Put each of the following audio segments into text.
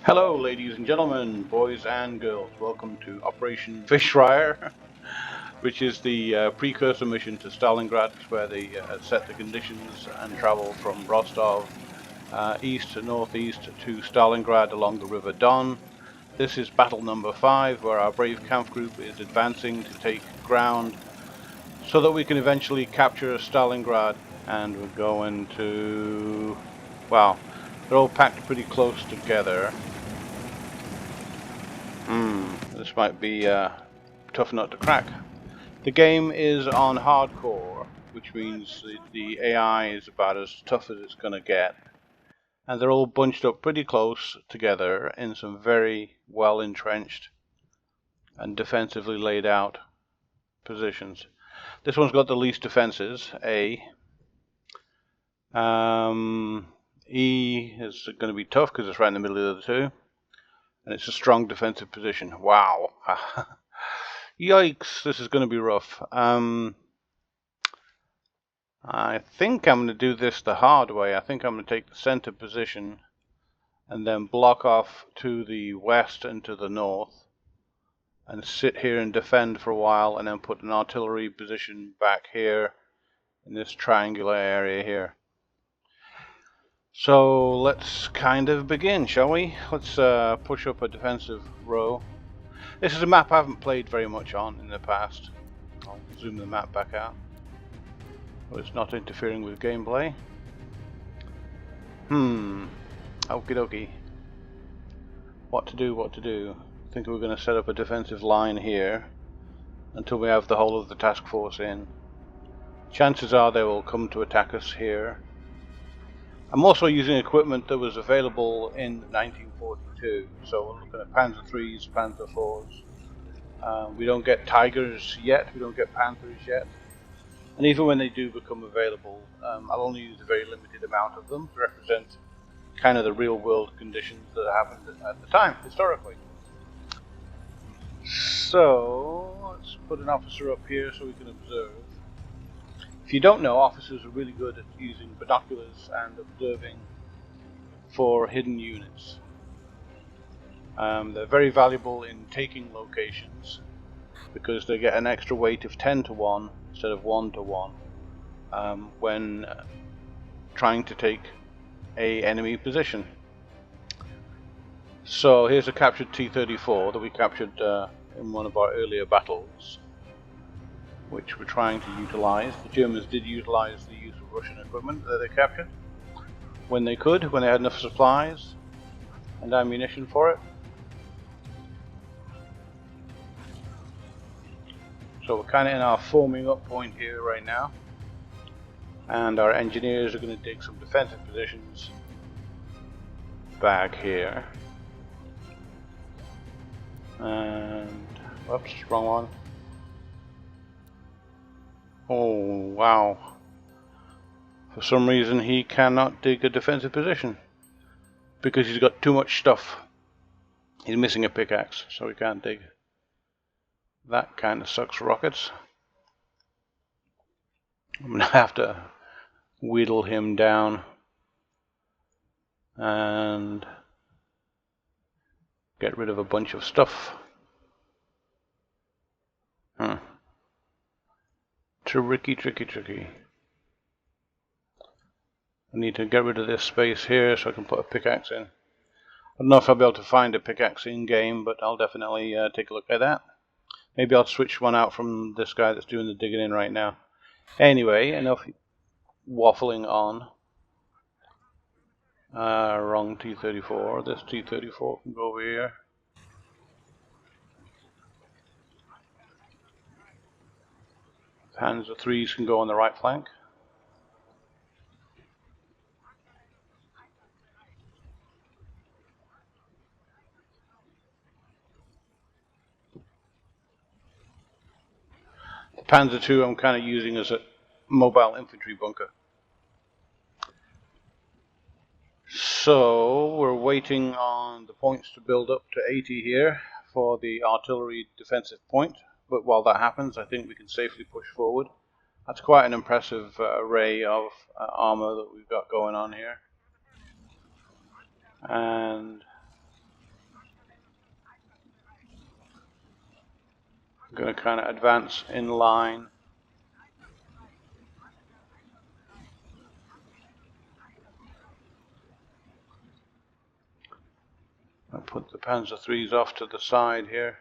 Hello, ladies and gentlemen, boys and girls. Welcome to Operation Fischreiher, which is the precursor mission to Stalingrad, where they set the conditions and travel from Rostov east to northeast to Stalingrad along the River Donn. This is battle number 5, where our brave camp group is advancing to take ground so that we can eventually capture Stalingrad. And we're going to... wow, they're all packed pretty close together. This might be a tough nut to crack. The game is on hardcore, which means the AI is about as tough as it's going to get. And they're all bunched up pretty close together in some very well entrenched and defensively laid out positions. This one's got the least defenses, A. E is going to be tough because it's right in the middle of the two. And it's a strong defensive position. Wow. Yikes, this is going to be rough. I think I'm going to do this the hard way. I think I'm going to take the center position and then block off to the west and to the north and sit here and defend for a while, and then put an artillery position back here in this triangular area here. So let's kind of begin, shall we? Let's push up a defensive row. This is a map I haven't played very much on in the past. I'll zoom the map back out. Well, it's not interfering with gameplay. Okie dokie. What to do, what to do? I think we're going to set up a defensive line here until we have the whole of the task force in. Chances are they will come to attack us here. I'm also using equipment that was available in 1942, so we're looking at Panzer IIIs, Panzer IVs. We don't get Tigers yet, we don't get Panthers yet, and even when they do become available, I'll only use a very limited amount of them to represent kind of the real world conditions that happened at the time, historically. So, let's put an officer up here so we can observe. If you don't know, officers are really good at using binoculars and observing for hidden units. They're very valuable in taking locations because they get an extra weight of 10 to 1 instead of 1 to 1 when trying to take an enemy position. So here's a captured T-34 that we captured in one of our earlier battles, which we're trying to utilize. The Germans did utilize the use of Russian equipment that they captured when they could, when they had enough supplies and ammunition for it. So we're kind of in our forming up point here right now, and our engineers are going to dig some defensive positions back here. And whoops, wrong one. Oh, wow. For some reason he cannot dig a defensive position because he's got too much stuff. He's missing a pickaxe, so he can't dig. That kind of sucks rockets. I'm going to have to whittle him down and get rid of a bunch of stuff. Tricky. I need to get rid of this space here so I can put a pickaxe in. I don't know if I'll be able to find a pickaxe in game, but I'll definitely take a look at that. Maybe I'll switch one out from this guy that's doing the digging in right now. Anyway, enough waffling on. Wrong T-34. This T-34 can go over here. Panzer IIIs can go on the right flank. The Panzer II I'm kind of using as a mobile infantry bunker. So we're waiting on the points to build up to 80 here for the artillery defensive point. But while that happens, I think we can safely push forward. That's quite an impressive array of armor that we've got going on here. And Going to kind of advance in line. I'll put the Panzer IIIs off to the side here.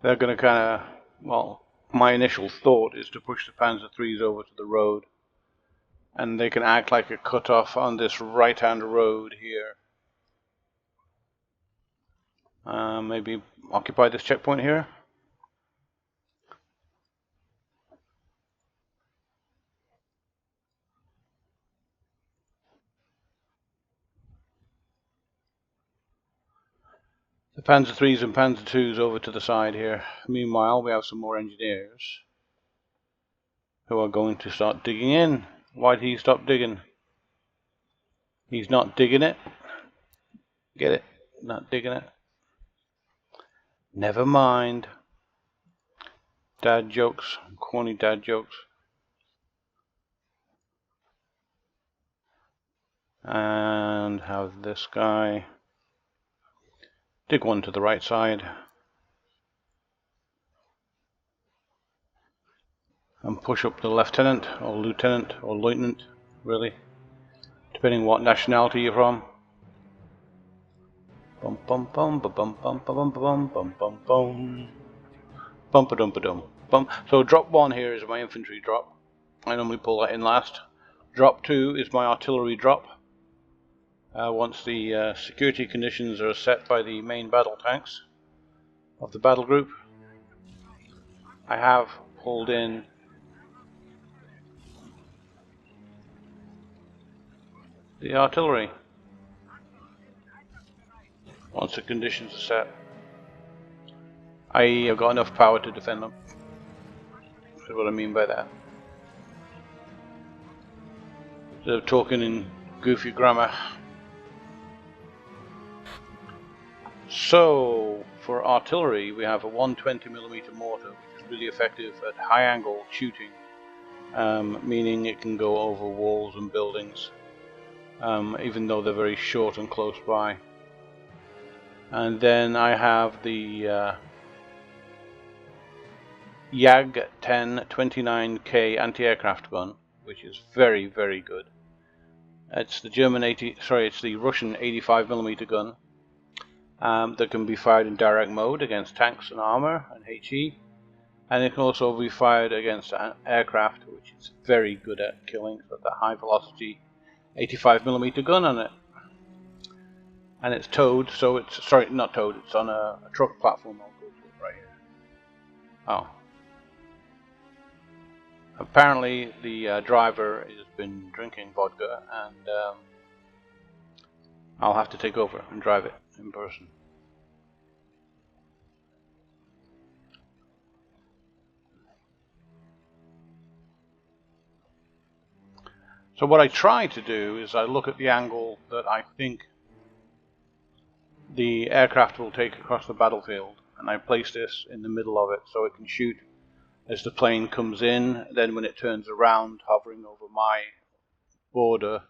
They're going to kind of, well, my initial thought is to push the Panzer IIIs over to the road. And they can act like a cutoff on this right-hand road here. Maybe occupy this checkpoint here. The Panzer IIIs and Panzer IIs over to the side here. Meanwhile, we have some more engineers who are going to start digging in. Why did he stop digging? He's not digging it. Get it? Not digging it. Never mind. Dad jokes. Corny dad jokes. And have this guy dig one to the right side. And push up the lieutenant, or lieutenant, really, depending what nationality you're from. Bum bum bum ba bum bum ba bum bum bum bum bum bum ba dum ba dum bum. So drop 1 here is my infantry drop. I normally pull that in last. Drop 2 is my artillery drop. Once the security conditions are set by the main battle tanks of the battle group, I have pulled in the artillery once the conditions are set. I have got enough power to defend them. That's what I mean by that. Instead of talking in goofy grammar. So, for artillery, we have a 120mm mortar, which is really effective at high angle shooting, meaning it can go over walls and buildings. Even though they're very short and close by. And then I have the Jag-10 29K anti-aircraft gun, which is very, very good. It's the it's the Russian 85mm gun that can be fired in direct mode against tanks and armor and HE, and it can also be fired against aircraft, which is very good at killing. So the high velocity 85mm gun on it, and it's towed, so it's not towed, it's on a truck platform. I'll go to it right here. Oh, apparently the driver has been drinking vodka, and I'll have to take over and drive it in person. So what I try to do is I look at the angle that I think the aircraft will take across the battlefield, and I place this in the middle of it so it can shoot as the plane comes in. Then when it turns around, hovering over my border,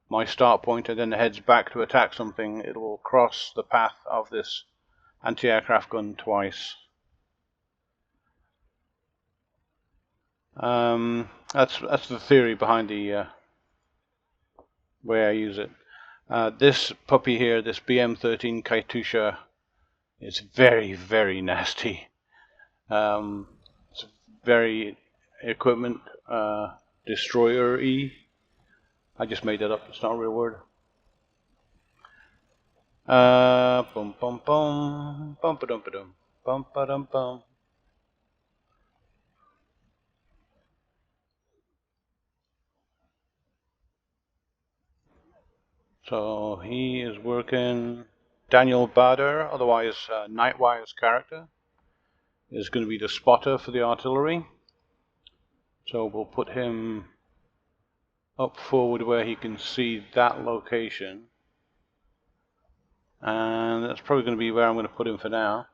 my start point, and then heads back to attack something, it will cross the path of this anti-aircraft gun twice. That's the theory behind the way I use it. This puppy here, this BM-13 Katyusha, is very, very nasty. It's very equipment destroyer-y. I just made that up, it's not a real word. Bum bum bum, bum ba dum ba dum, bum ba dum bum. So he is working. Daniel Bader, otherwise Nightwire's character, is going to be the spotter for the artillery. So we'll put him up forward where he can see that location. And that's probably going to be where I'm going to put him for now.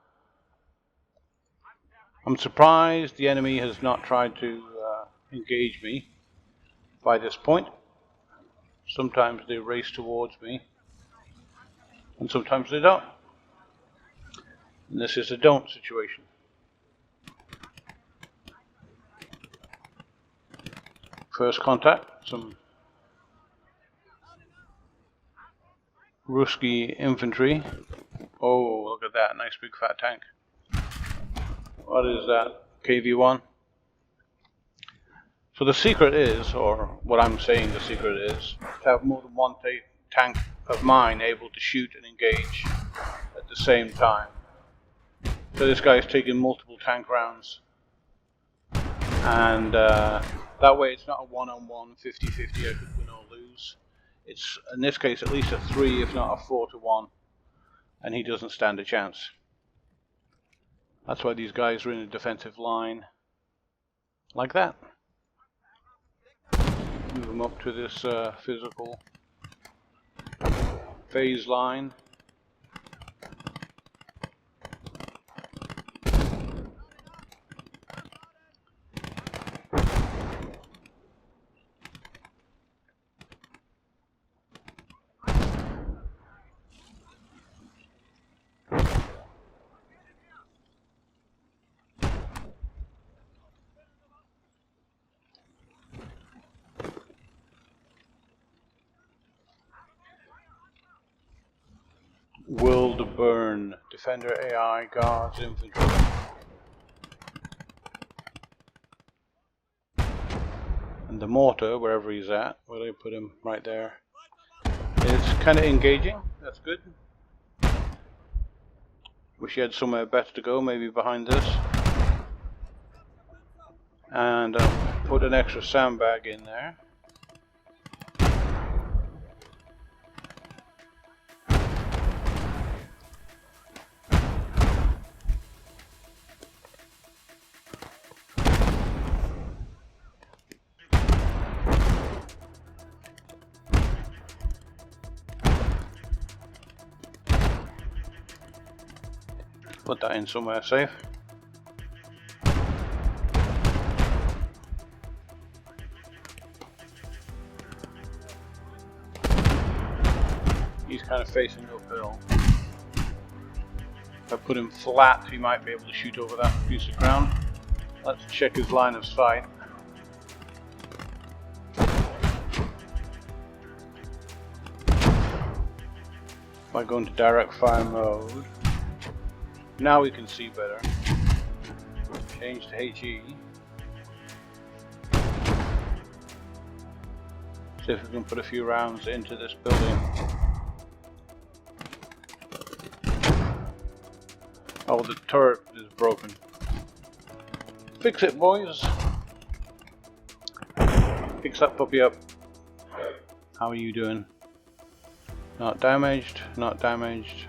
I'm surprised the enemy has not tried to engage me by this point. Sometimes they race towards me. and sometimes they don't. And this is a don't situation. First contact, some Ruski infantry. Oh, look at that, nice big fat tank. What is that? KV-1? So the secret is, or what I'm saying the secret is, to have more than one tank of mine able to shoot and engage at the same time. So this guy's taking multiple tank rounds. And that way it's not a one-on-one, 50-50, I could win or lose. It's, in this case, at least a 3, if not a 4-to-1. And he doesn't stand a chance. That's why these guys are in a defensive line like that. Move them up to this physical phase line. World burn, defender AI, guards, infantry. And the mortar, wherever he's at, where they put him, right there. It's kind of engaging, that's good. Wish he had somewhere better to go, maybe behind this. And put an extra sandbag in there. Put that in somewhere safe. He's kind of facing uphill. If I put him flat, he might be able to shoot over that piece of ground. Let's check his line of sight. If I go into direct fire mode, now we can see better. Change to HE. See if we can put a few rounds into this building. Oh, the turret is broken. Fix it, boys. Fix that puppy up. How are you doing? Not damaged, not damaged,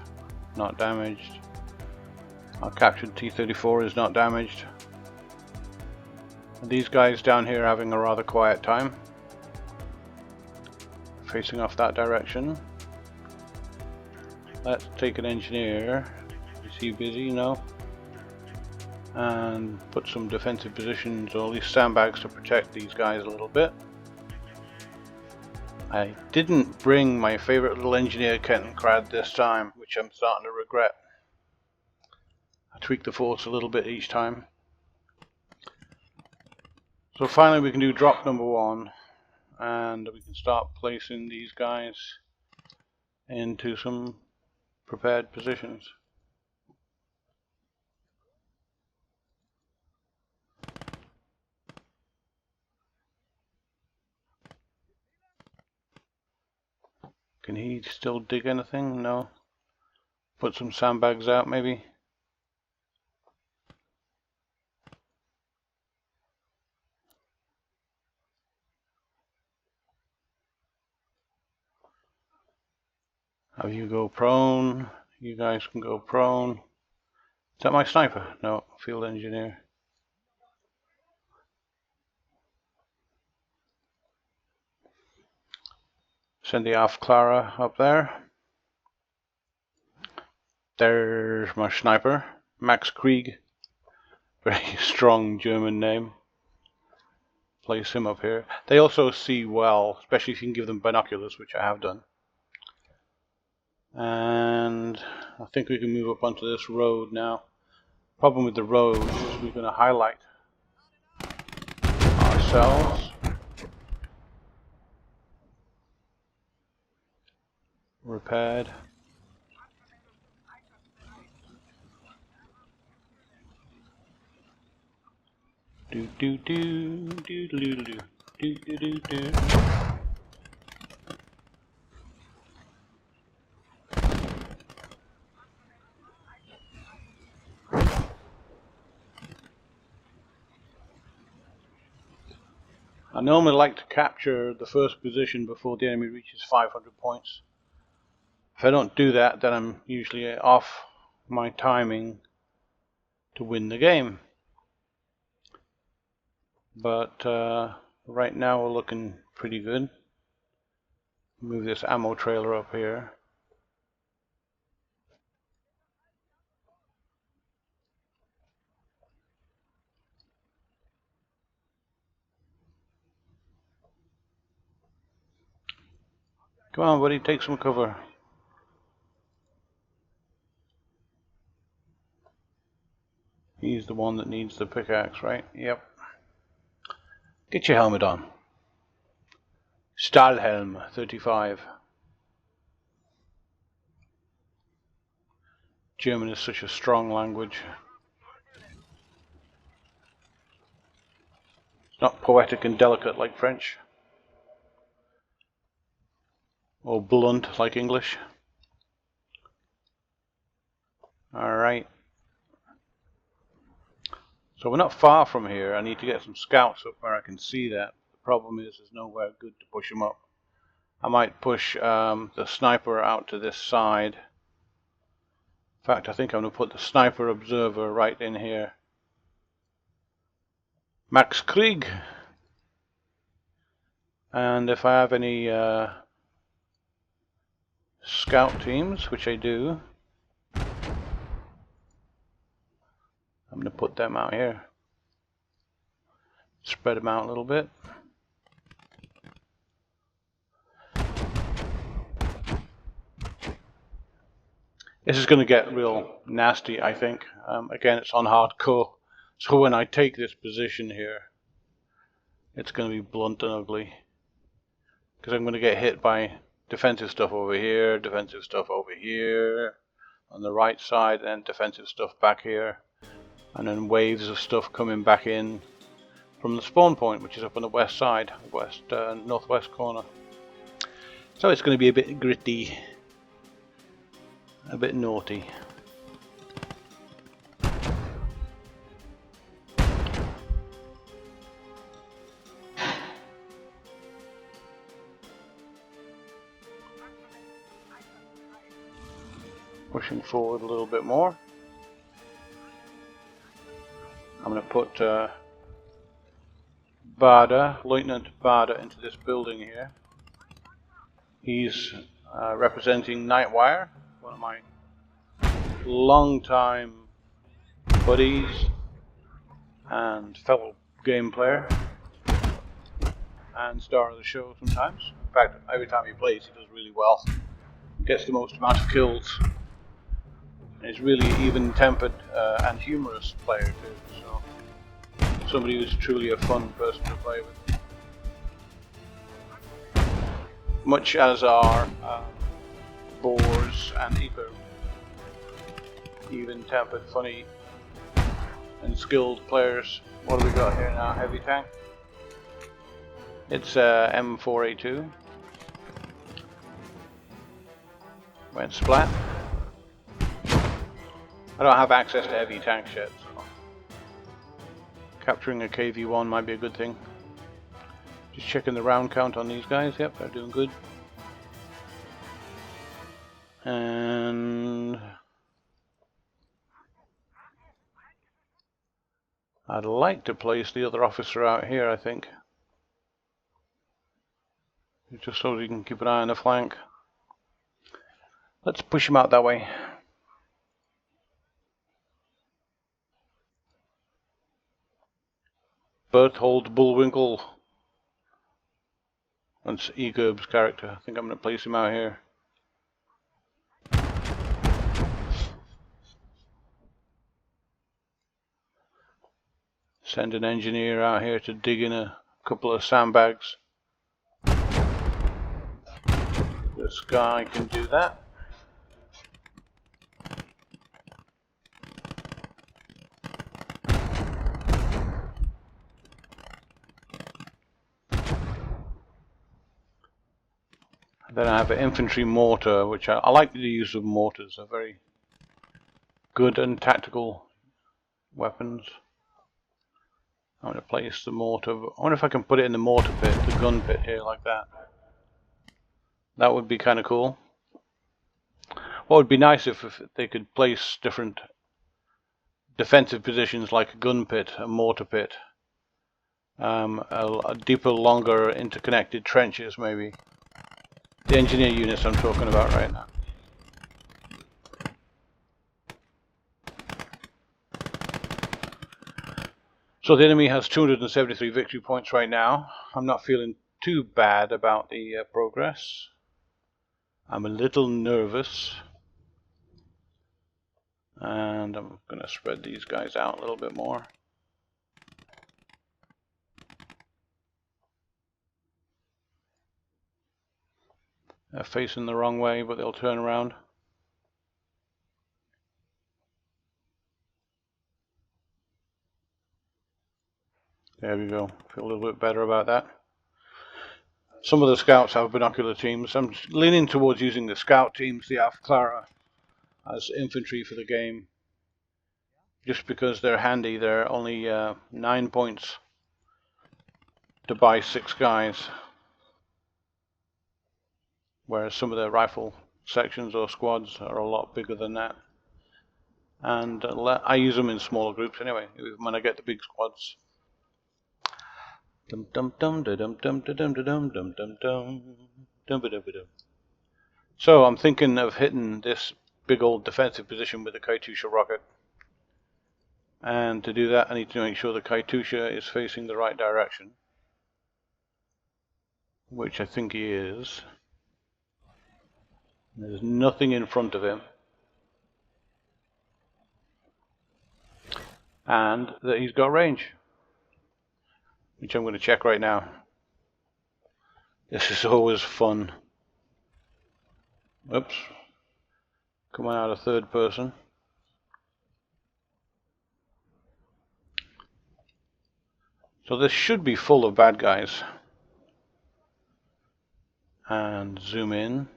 not damaged. Our captured T-34 is not damaged. And these guys down here are having a rather quiet time. Facing off that direction. Let's take an engineer. Is he busy? No. And put some defensive positions, or at least sandbags, to protect these guys a little bit. I didn't bring my favorite little engineer Kettenkrad this time, which I'm starting to regret. I tweak the force a little bit each time. So finally we can do drop number 1, and we can start placing these guys into some prepared positions. Can he still dig anything? No. Put some sandbags out maybe. Have you go prone. You guys can go prone. Is that my sniper? No, field engineer. Send the Alf Clara up there. There's my sniper, Max Krieg. Very strong German name. Place him up here. They also see well, especially if you can give them binoculars, which I have done. And I think we can move up onto this road now. Problem with the road is we're going to highlight ourselves. Repaired. Do do do do do do do do do do. I normally like to capture the first position before the enemy reaches 500 points. If I don't do that, then I'm usually off my timing to win the game. But right now we're looking pretty good. Move this ammo trailer up here. Come on, buddy, take some cover. He's the one that needs the pickaxe, right? Yep. Get your helmet on. Stahlhelm 35. German is such a strong language. It's not poetic and delicate like French. Or blunt like English. Alright. So we're not far from here. I need to get some scouts up where I can see that. The problem is there's nowhere good to push them up. I might push the sniper out to this side. In fact, I think I'm going to put the sniper observer right in here. Max Krieg. And if I have any scout teams, which I do, I'm going to put them out here. Spread them out a little bit. This is going to get real nasty, I think. Again, it's on hardcore. So when I take this position here, it's going to be blunt and ugly. Because I'm going to get hit by defensive stuff over here, defensive stuff over here, on the right side, and defensive stuff back here. And then waves of stuff coming back in from the spawn point, which is up on the west side, northwest corner. So it's going to be a bit gritty, a bit naughty. Pushing forward a little bit more. I'm going to put Lieutenant Bader into this building here. He's representing Nightwire, one of my long-time buddies and fellow game player, and star of the show sometimes. In fact, every time he plays, he does really well. Gets the most amount of kills. And he's really even-tempered and humorous player too. So somebody who's truly a fun person to play with. Much as are Boars and Eco. Even-tempered, funny, and skilled players. What do we got here now? Heavy tank. It's M4A2. Went splat. I don't have access to heavy tanks yet, so capturing a KV-1 might be a good thing. Just checking the round count on these guys. Yep, they're doing good. And I'd like to place the other officer out here, I think. Just so you can keep an eye on the flank. Let's push him out that way. Berthold Bullwinkle. That's Egerb's character. I think I'm going to place him out here. Send an engineer out here to dig in a couple of sandbags. This guy can do that. Then I have an infantry mortar, which I like the use of mortars. They're very good and tactical weapons. I'm going to place the mortar. I wonder if I can put it in the mortar pit, the gun pit here, like that. That would be kind of cool. What would be nice if they could place different defensive positions, like a gun pit, a mortar pit, a deeper, longer, interconnected trenches, maybe. The engineer units I'm talking about right now. So the enemy has 273 victory points right now. I'm not feeling too bad about the progress. I'm a little nervous. And I'm going to spread these guys out a little bit more. They're facing the wrong way, but they'll turn around. There we go. Feel a little bit better about that. Some of the scouts have binocular teams. I'm leaning towards using the scout teams, the Alpha Clara, as infantry for the game. Just because they're handy. They're only 9 points to buy 6 guys. Whereas some of the rifle sections or squads are a lot bigger than that. And I use them in smaller groups anyway, when I get the big squads. So I'm thinking of hitting this big old defensive position with the Katyusha rocket. And to do that I need to make sure the Katyusha is facing the right direction. Which I think he is. There's nothing in front of him. And that he's got range. Which I'm going to check right now. This is always fun. Oops. Coming out of third person. So this should be full of bad guys. And zoom in.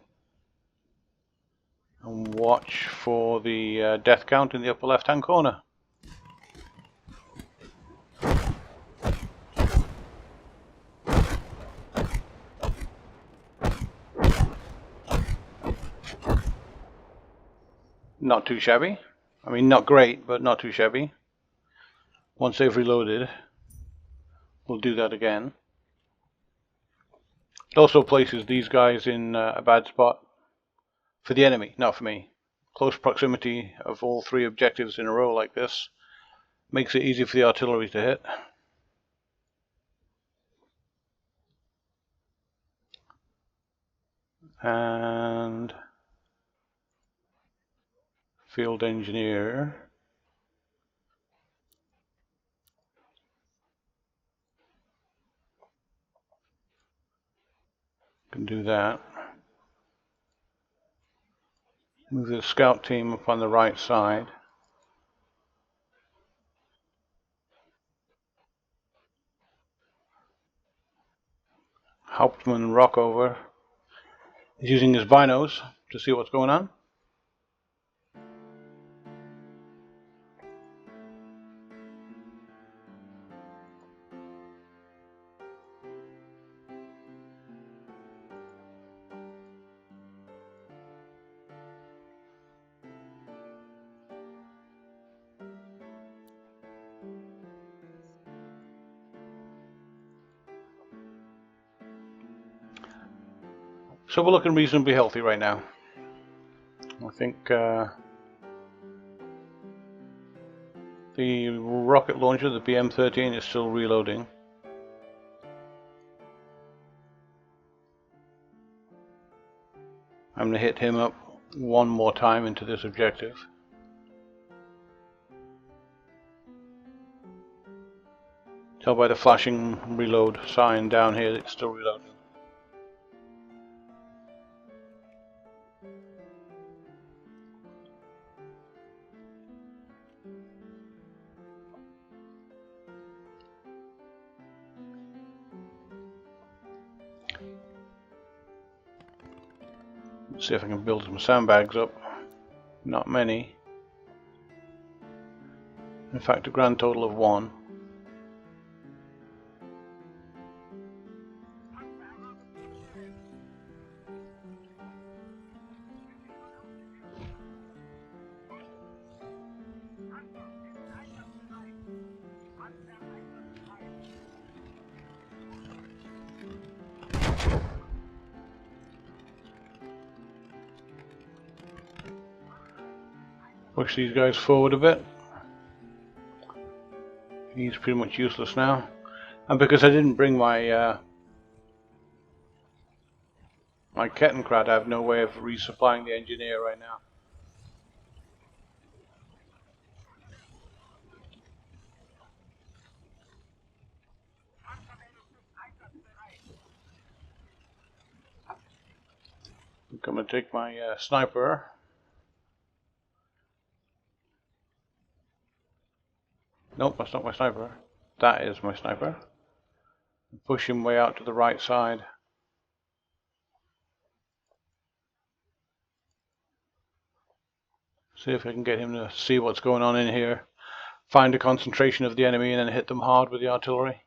And watch for the death count in the upper left hand corner. Not too shabby. I mean, not great, but not too shabby. Once they've reloaded, we'll do that again. It also places these guys in a bad spot for the enemy, not for me. Close proximity of all 3 objectives in a row like this makes it easy for the artillery to hit. And field engineer can do that. Move the scout team up on the right side. Hauptmann Rockover is using his binos to see what's going on. So we're looking reasonably healthy right now. I think the rocket launcher, the BM-13, is still reloading. I'm going to hit him up one more time into this objective. Tell by the flashing reload sign down here that it's still reloading. Let's see if I can build some sandbags up. Not many. In fact, a grand total of 1. Push these guys forward a bit. He's pretty much useless now. And because I didn't bring my my Kettenkrad, I have no way of resupplying the engineer right now. I'm gonna take my sniper. Nope, that's not my sniper. That is my sniper. Push him way out to the right side. See if I can get him to see what's going on in here. Find a concentration of the enemy and then hit them hard with the artillery.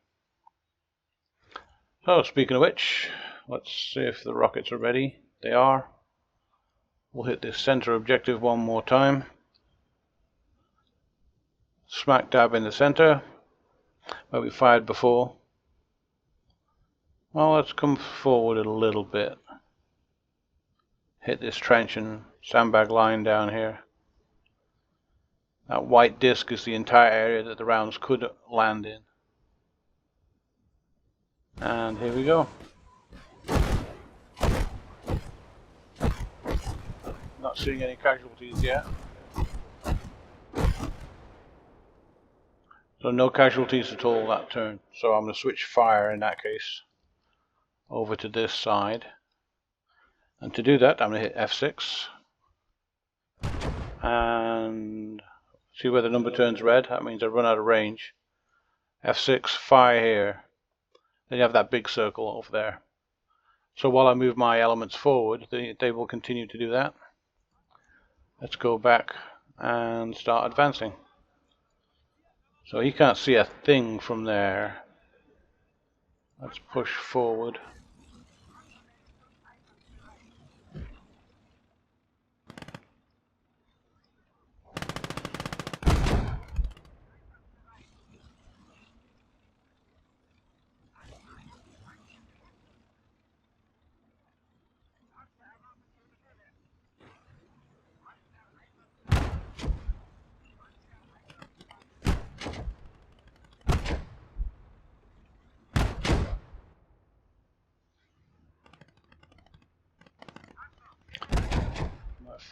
So, speaking of which, let's see if the rockets are ready. They are. We'll hit this center objective one more time. Smack dab in the center, where we fired before. Well, let's come forward a little bit. Hit this trench and sandbag line down here. That white disc is the entire area that the rounds could land in. And here we go. Not seeing any casualties yet. So no casualties at all that turn. So I'm going to switch fire in that case over to this side. And to do that, I'm going to hit F6. And see where the number turns red? That means I run out of range. F6, fire here. Then you have that big circle over there. So while I move my elements forward, they will continue to do that. Let's go back and start advancing. So he can't see a thing from there. Let's push forward.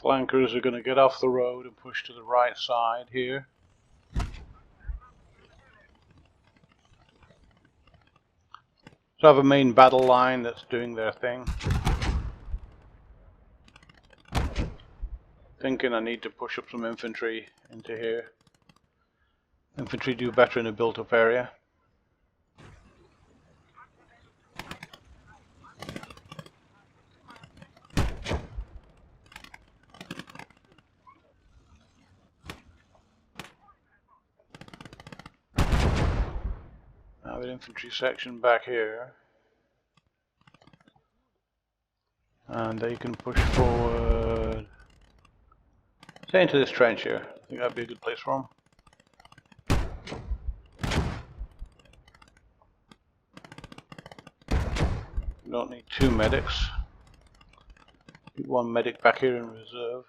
Flankers are going to get off the road and push to the right side here. So I have a main battle line that's doing their thing. Thinking I need to push up some infantry into here. Infantry do better in a built-up area. Now an infantry section back here. And they can push forward. Say into this trench here. I think that'd be a good place for them. We don't need 2 medics. Keep 1 medic back here in reserve.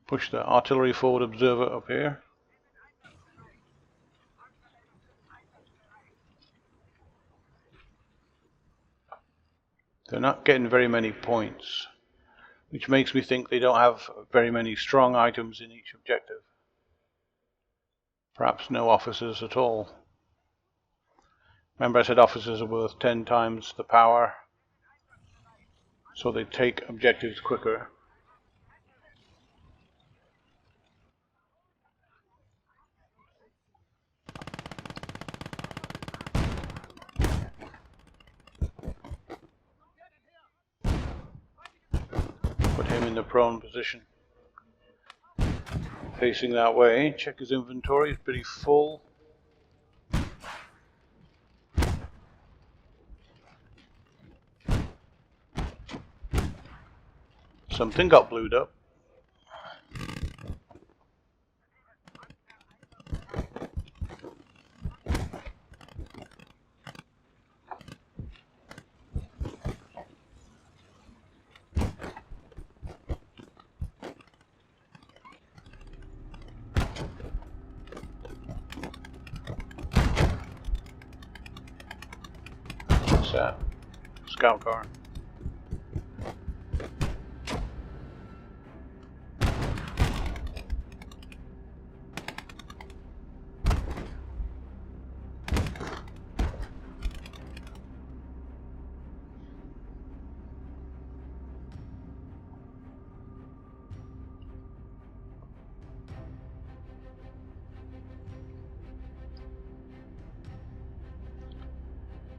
Push the artillery forward observer up here. They're not getting very many points, which makes me think they don't have very many strong items in each objective. Perhaps no officers at all. Remember I said officers are worth 10 times the power, so they take objectives quicker. Put him in the prone position. Facing that way, check his inventory, it's pretty full. Something got blued up. What's that? Scout car.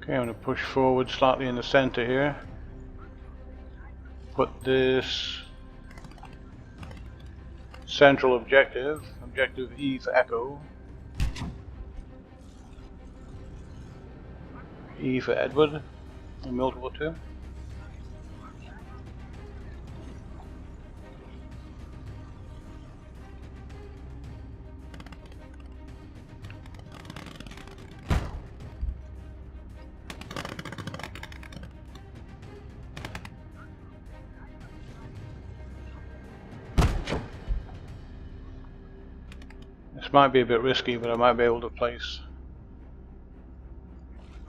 Okay, I'm going to push forward slightly in the center here. Put this central objective, objective E for Echo, E for Edward, and multiple 2. This might be a bit risky, but I might be able to place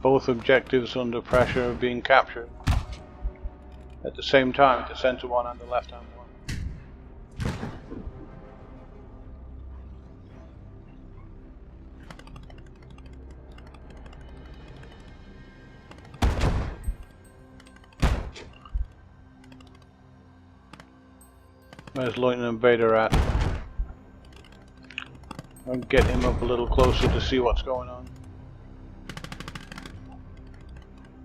both objectives under pressure of being captured at the same time, the center one and the left hand one. Where's Lieutenant Bader at? I'll get him up a little closer to see what's going on.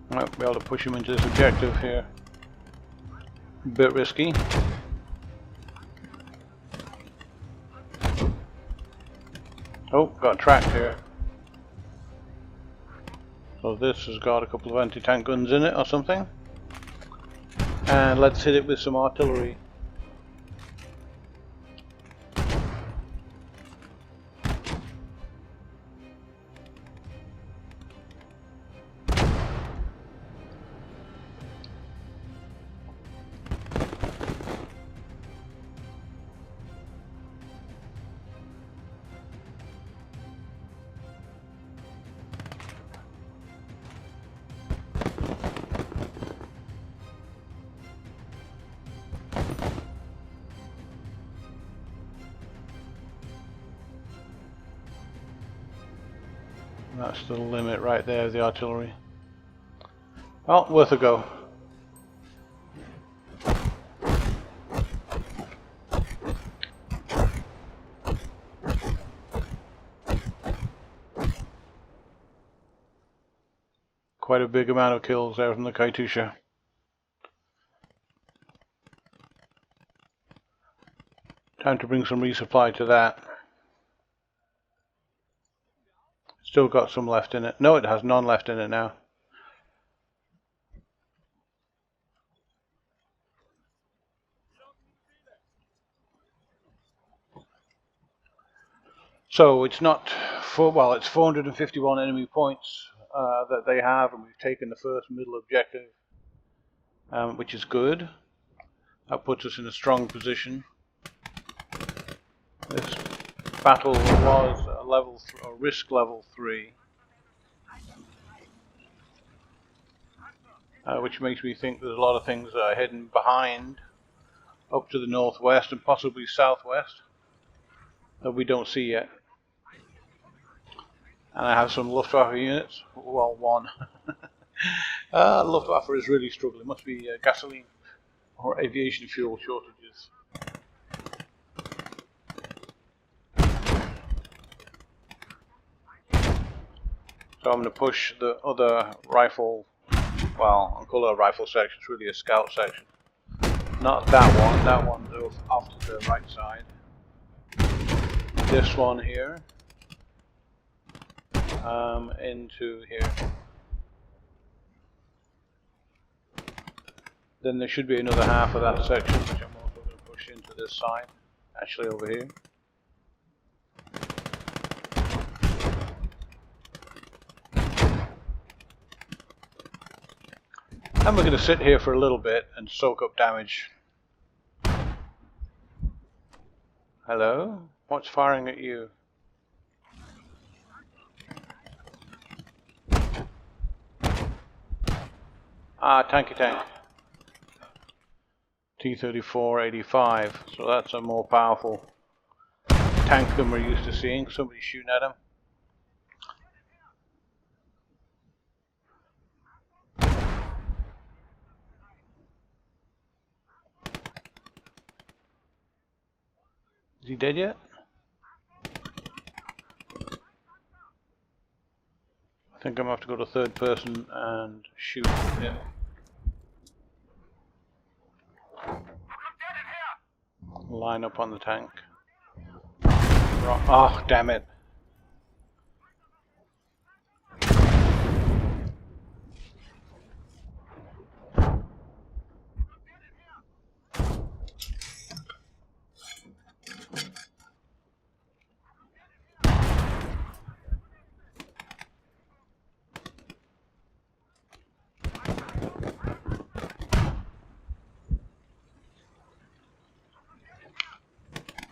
Might be able to push him into this objective here. A bit risky. Oh, got tracked here. So this has got a couple of anti-tank guns in it or something. And let's hit it with some artillery. That's the limit right there, the artillery. Well, worth a go. Quite a big amount of kills there from the Katyusha. Time to bring some resupply to that. Still got some left in it. No, it has none left in it now. So it's not for, well, it's 451 enemy points that they have, and we've taken the first middle objective, which is good. That puts us in a strong position. This battle was a risk level 3. which makes me think there's a lot of things that are hidden behind, up to the northwest and possibly southwest, that we don't see yet. And I have some Luftwaffe units. Well, one. Luftwaffe is really struggling. Must be gasoline or aviation fuel shortages. So I'm going to push the other rifle, well, I'll call it a rifle section, it's really a scout section. Not that one's off to the right side. This one here, into here. Then there should be another half of that section, which I'm also going to push into this side, actually over here. And we're going to sit here for a little bit and soak up damage. Hello? What's firing at you? Ah, tanky tank. T-34-85, so that's a more powerful tank than we're used to seeing. Somebody's shooting at him. Is he dead yet? I think I'm going to have to go to third person and shoot him. Line up on the tank. Oh, damn it.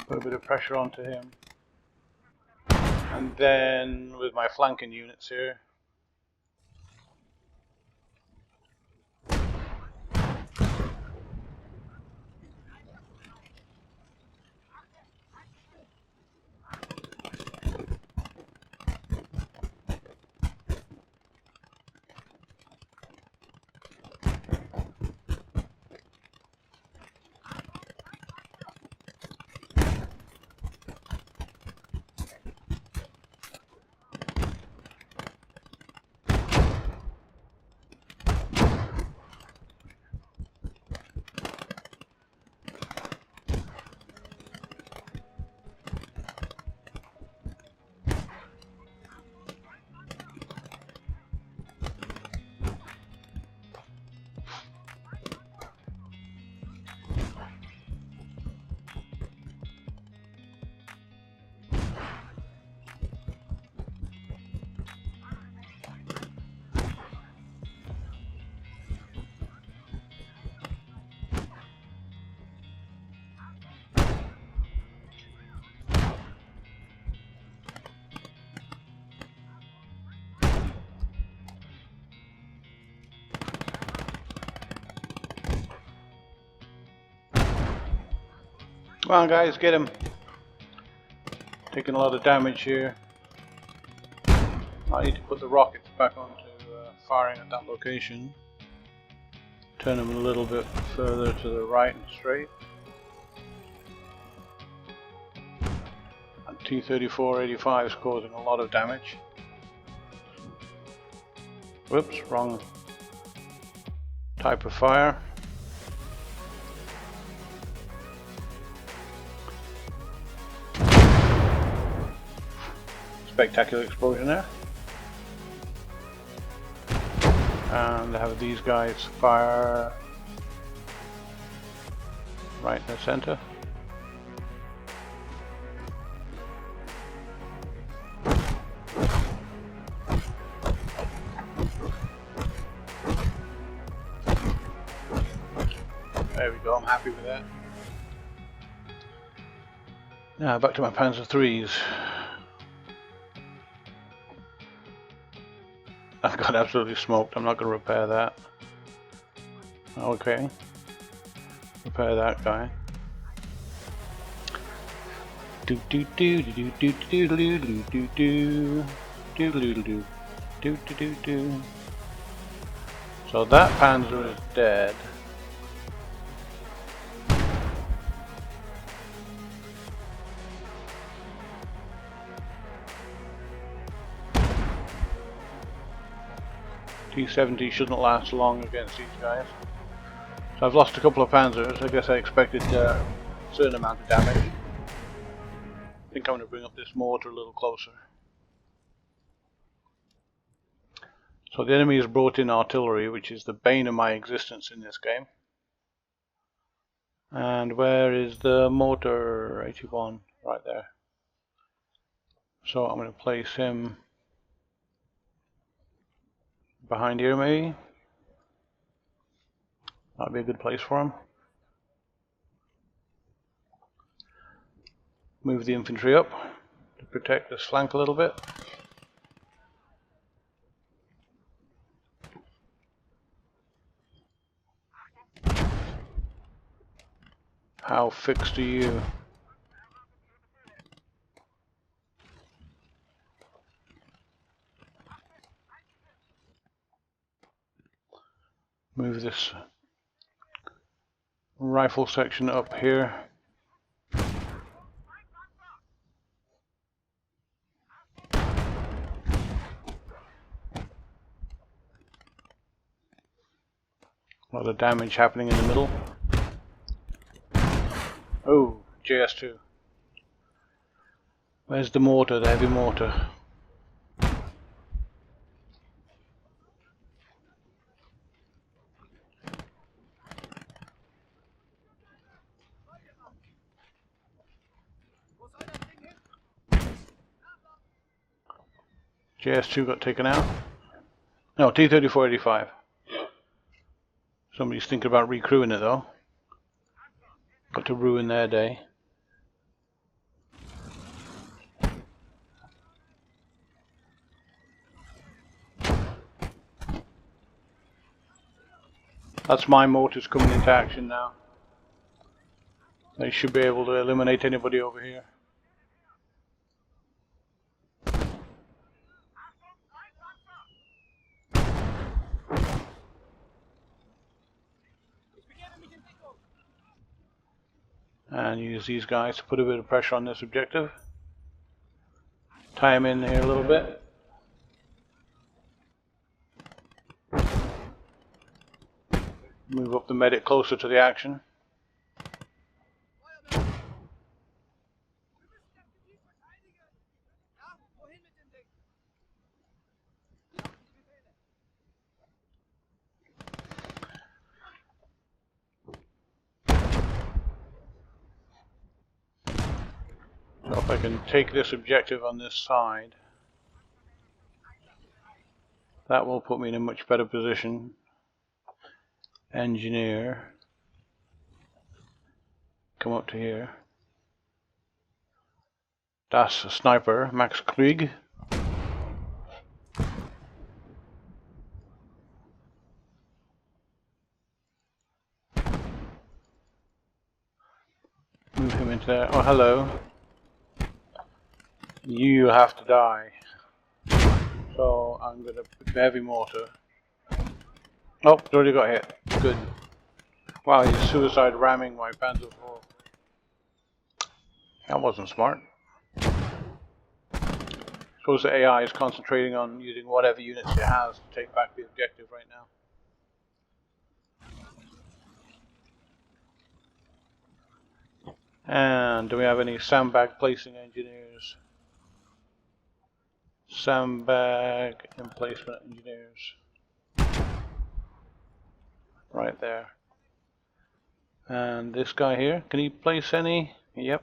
Put a bit of pressure onto him. And then with my flanking units here, come on guys, get him. Taking a lot of damage here. I need to put the rockets back onto firing at that location. Turn them a little bit further to the right and straight. And T-34-85 is causing a lot of damage. Whoops, wrong type of fire. Spectacular explosion there. And I have these guys fire right in the center. There we go, I'm happy with that. Now back to my Panzer IIIs. I got absolutely smoked, I'm not going to repair that. Okay. Repair that guy. Do do do do do do do do do do do do do do do do. So that Panzer is dead. T-70 shouldn't last long against these guys. So I've lost a couple of Panzers. I guess I expected a certain amount of damage. I think I'm going to bring up this mortar a little closer. So the enemy has brought in artillery, which is the bane of my existence in this game. And where is the mortar? 81, right there. So I'm going to place him behind here maybe. That'd be a good place for him. Move the infantry up to protect this flank a little bit. How fixed are you? Move this rifle section up here. A lot of damage happening in the middle. Oh, JS2. Where's the mortar, the heavy mortar? JS2 got taken out. No, T-34-85. Somebody's thinking about recrewing it though. Got to ruin their day. That's my mortars coming into action now. They should be able to eliminate anybody over here. And use these guys to put a bit of pressure on this objective. Tie him in here a little bit. Move up the medic closer to the action. So if I can take this objective on this side, that will put me in a much better position. Engineer, come up to here. Das Sniper, Max Krieg. Move him into there. Oh, hello. You have to die. So I'm going to put the heavy mortar. Oh, it already got hit. Good. Wow, he's suicide ramming my Panzer IV. That wasn't smart. Suppose the AI is concentrating on using whatever units it has to take back the objective right now. And do we have any sandbag placing engineers? Sandbag emplacement engineers. Right there. And this guy here, can he place any? Yep.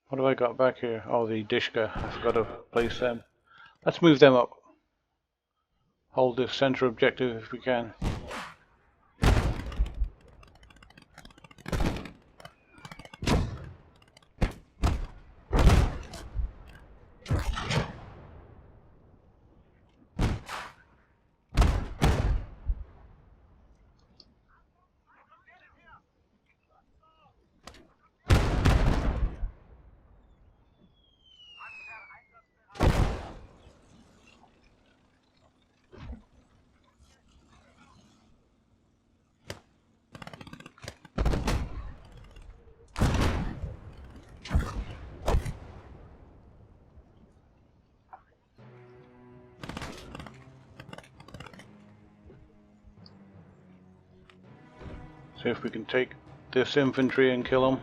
What have I got back here? Oh, the Dishka. I forgot to place them. Let's move them up. Hold this center objective if we can. See if we can take this infantry and kill them.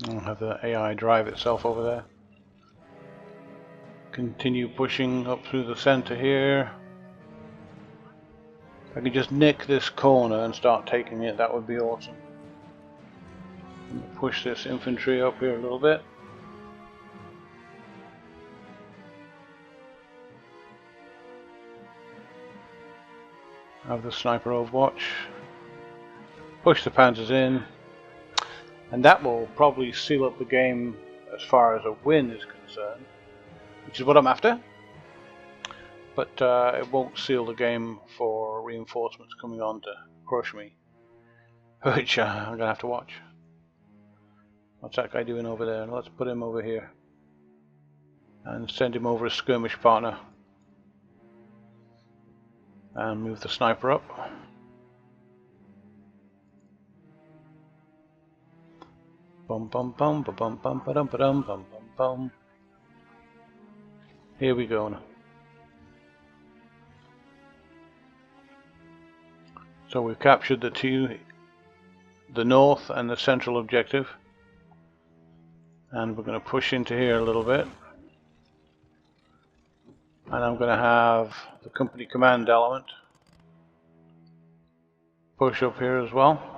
I'll have the AI drive itself over there. Continue pushing up through the center here. If I could just nick this corner and start taking it, that would be awesome. Push this infantry up here a little bit. Have the sniper overwatch. Push the panzers in. And that will probably seal up the game as far as a win is concerned, which is what I'm after. But it won't seal the game for reinforcements coming on to crush me, which I'm going to have to watch. What's that guy doing over there? Let's put him over here and send him over as skirmish partner. And move the sniper up. Bum bum bum ba bum bum ba dum ba dum bum bum bum. Here we go now. So we've captured the north and the central objective, and we're going to push into here a little bit. And I'm going to have the company command element push up here as well.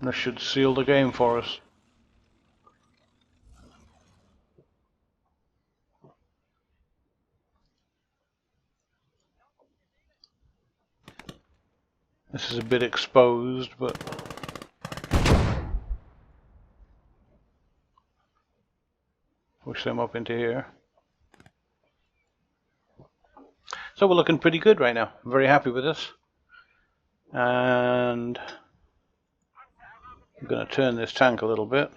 This should seal the game for us. This is a bit exposed, but push them up into here. So we're looking pretty good right now. I'm very happy with this. And I'm going to turn this tank a little bit.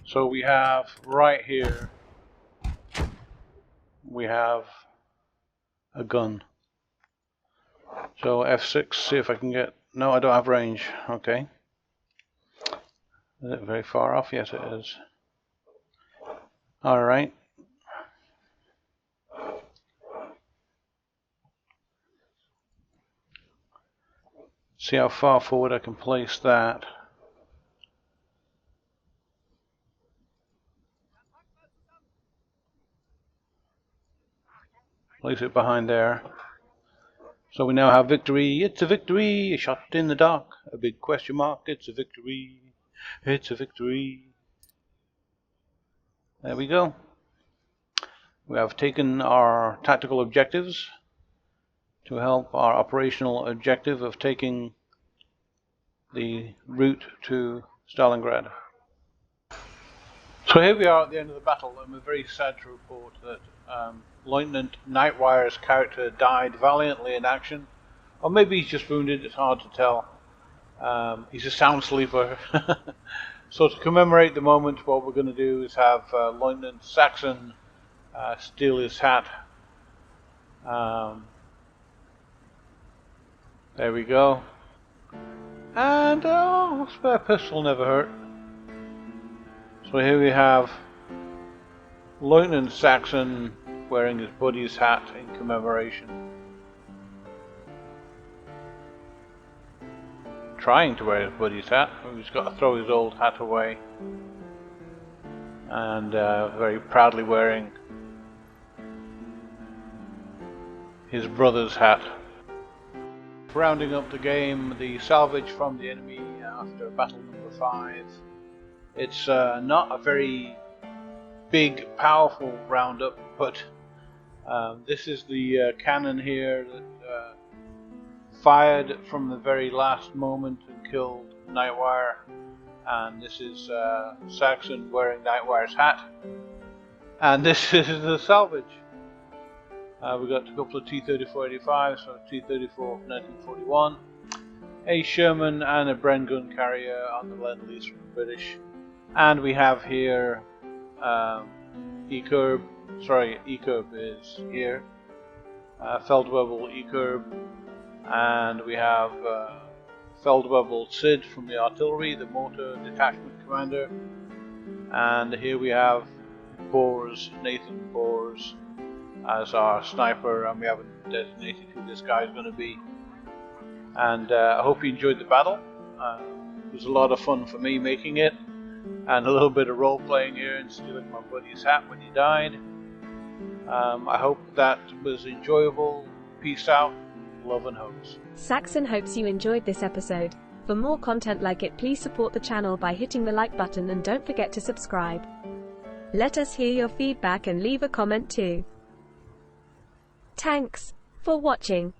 So we have right here, we have a gun. So F6, see if I can get, no, I don't have range, okay. Is it very far off? Yes it is. Alright. See how far forward I can place that. Place it behind there. So we now have victory. It's a victory. A shot in the dark. A big question mark. It's a victory. It's a victory. There we go. We have taken our tactical objectives to help our operational objective of taking the route to Stalingrad. So here we are at the end of the battle, and we're very sad to report that Lieutenant Nightwire's character died valiantly in action, or maybe he's just wounded, it's hard to tell. He's a sound sleeper. So to commemorate the moment, what we're going to do is have Lieutenant Saxon steal his hat. There we go. And oh, spare pistol never hurt. So here we have Lieutenant Saxon wearing his buddy's hat in commemoration. Trying to wear his buddy's hat. He's got to throw his old hat away. And very proudly wearing his brother's hat. Rounding up the game, the salvage from the enemy after battle number 5. It's not a very big, powerful roundup, but this is the cannon here that fired from the very last moment and killed Nightwire. And this is Saxon wearing Nightwire's hat. And this is the salvage. We got a couple of T-34-85s, so T-34 from 1941, a Sherman and a Bren gun carrier on the Lend-Lease from the British, and we have here E-Curb is here, Feldwebel E-Curb, and we have Feldwebel Sid from the artillery, the motor detachment commander, and here we have Nathan Boers as our sniper, and we haven't designated who this guy is going to be. And I hope you enjoyed the battle. It was a lot of fun for me making it, and a little bit of role playing here and stealing my buddy's hat when he died. I hope that was enjoyable. Peace out, love and hugs. Saxon hopes you enjoyed this episode. For more content like it, please support the channel by hitting the like button and don't forget to subscribe. Let us hear your feedback and leave a comment too. Thanks for watching.